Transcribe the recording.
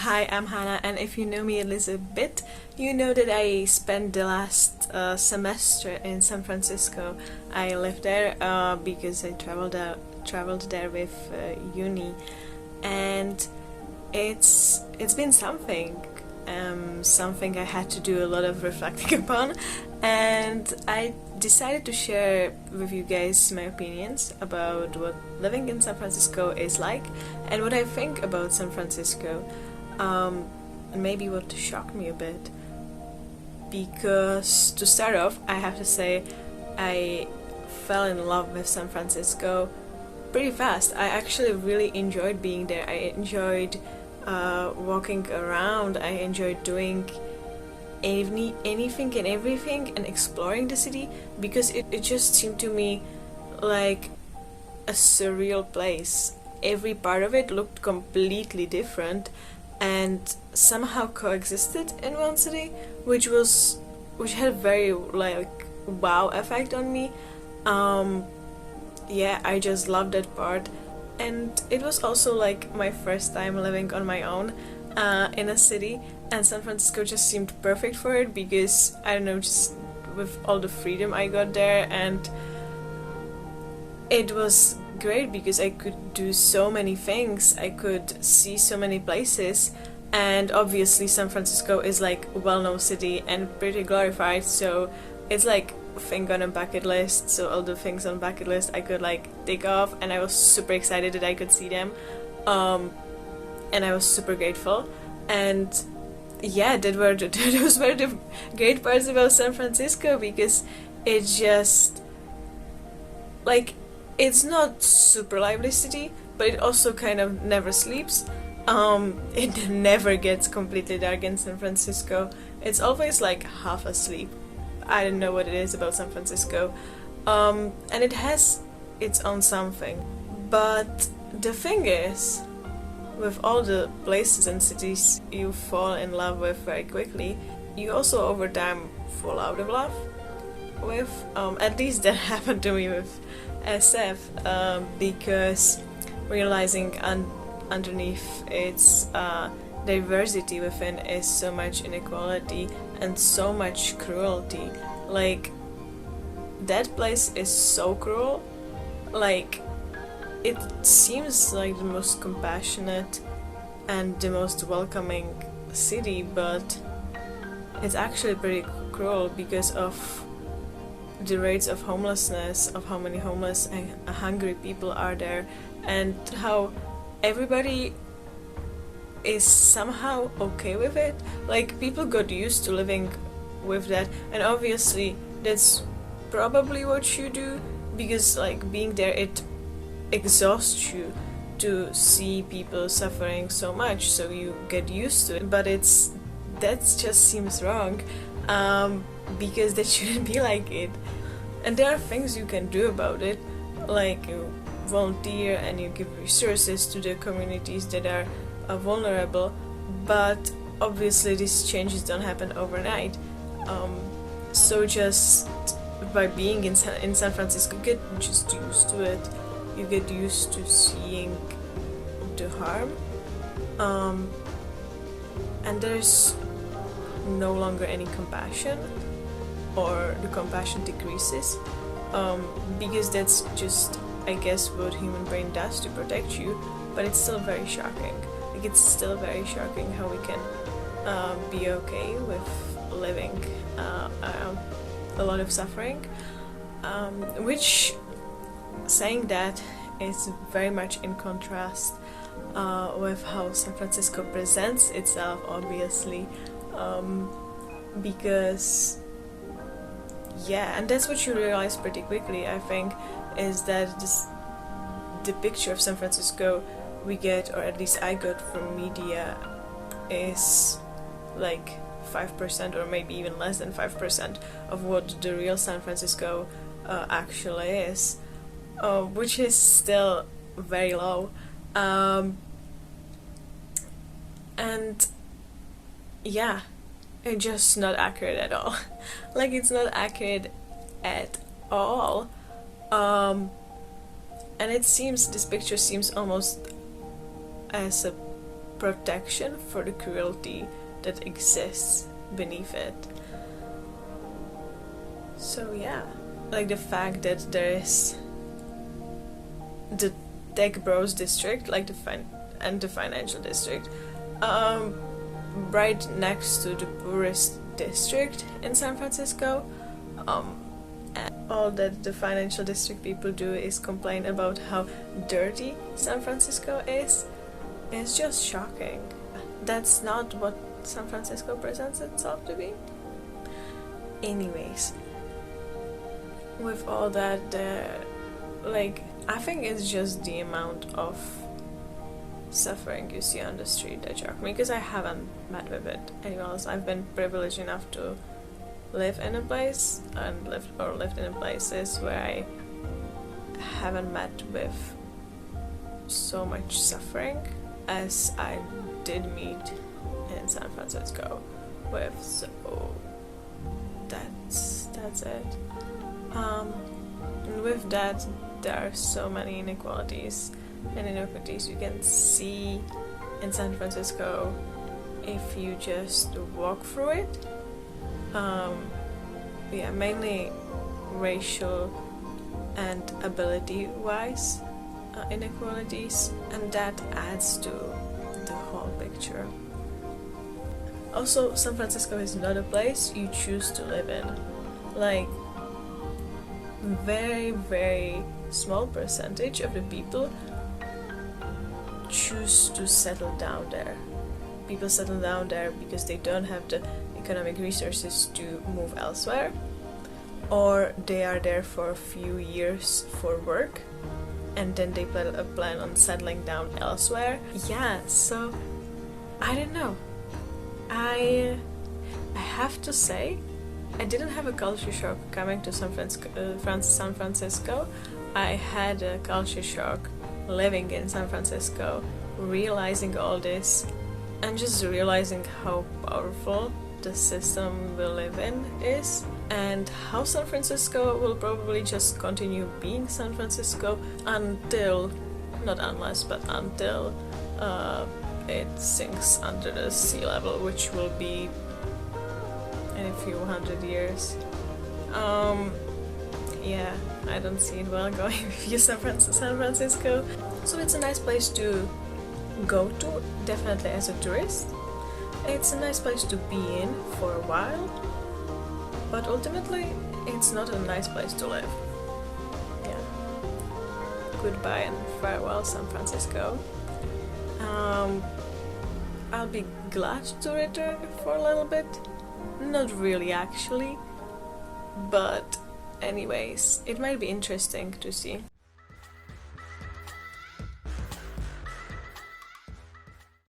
Hi, I'm Hannah, and if you know me a little bit, you know that I spent the last semester in San Francisco. I lived there because I traveled there with uni, and it's been something I had to do a lot of reflecting upon, and I decided to share with you guys my opinions about what living in San Francisco is like and what I think about San Francisco, and maybe what shocked me a bit. Because to start off, I have to say I fell in love with San Francisco pretty fast. I actually really enjoyed being there. I enjoyed walking around. I enjoyed doing anything and everything and exploring the city because it just seemed to me like a surreal place. Every part of it looked completely different and somehow coexisted in one city, which had a very like wow effect on me. Yeah, I just loved that part, and it was also like my first time living on my own in a city, and San Francisco just seemed perfect for it because I don't know, just with all the freedom I got there, and it was great because I could do so many things, I could see so many places, and obviously San Francisco is like a well-known city and pretty glorified, so it's like a thing on a bucket list, so all the things on bucket list I could like tick off, and I was super excited that I could see them, and I was super grateful, and yeah, those were the great parts about San Francisco because it just like it's not super lively city, but it also kind of never sleeps. It never gets completely dark in San Francisco. It's always like half asleep. I don't know what it is about San Francisco. And it has its own something. But the thing is, with all the places and cities you fall in love with very quickly, you also over time fall out of love with. At least that happened to me with SF, because realizing underneath its diversity within is so much inequality and so much cruelty. Like, that place is so cruel. Like, it seems like the most compassionate and the most welcoming city, but it's actually pretty cruel because of the rates of homelessness, of how many homeless and hungry people are there, and how everybody is somehow okay with it. Like, people got used to living with that, and obviously that's probably what you do because like being there, it exhausts you to see people suffering so much, so you get used to it, but that just seems wrong, because that shouldn't be like it. And there are things you can do about it, like you volunteer and you give resources to the communities that are vulnerable, but obviously these changes don't happen overnight. So just by being in San Francisco, you get just used to it. You get used to seeing the harm, and there's no longer any compassion, or the compassion decreases, because that's just, I guess, what human brain does to protect you, but it's still very shocking. Like, it's still very shocking how we can be okay with living a lot of suffering, which, saying that, is very much in contrast with how San Francisco presents itself, obviously, because yeah, and that's what you realize pretty quickly, I think, is that the picture of San Francisco we get, or at least I got from media, is like 5% or maybe even less than 5% of what the real San Francisco actually is, which is still very low, and yeah, it's just not accurate at all. Like, it's not accurate at all, and this picture seems almost as a protection for the cruelty that exists beneath it. So yeah, like the fact that there is the Tech Bros district, like the financial district, right next to the poorest district in San Francisco, and all that the financial district people do is complain about how dirty San Francisco is. It's just shocking. That's not what San Francisco presents itself to be. Anyways, with all that, I think it's just the amount of suffering you see on the street that shocked me, because I haven't met with it anywhere else. I've been privileged enough to live in a place and lived in places where I haven't met with so much suffering as I did meet in San Francisco with. So that's it. And with that, there are so many inequalities and inequities you can see in San Francisco if you just walk through it. Mainly racial and ability-wise inequalities, and that adds to the whole picture. Also, San Francisco is not a place you choose to live in. Like, very, very small percentage of the people choose to settle down there. People settle down there because they don't have the economic resources to move elsewhere, or they are there for a few years for work and then they plan on settling down elsewhere. Yeah, so I don't know. I have to say, I didn't have a culture shock coming to San Francisco. I had a culture shock living in San Francisco, realizing all this, and just realizing how powerful the system we live in is, and how San Francisco will probably just continue being San Francisco until it sinks under the sea level, which will be in a few hundred years. I don't see it well going with you, San Francisco. So it's a nice place to go to, definitely as a tourist. It's a nice place to be in for a while, but ultimately it's not a nice place to live. Yeah. Goodbye and farewell, San Francisco. I'll be glad to return for a little bit. Not really, actually, but anyways, it might be interesting to see.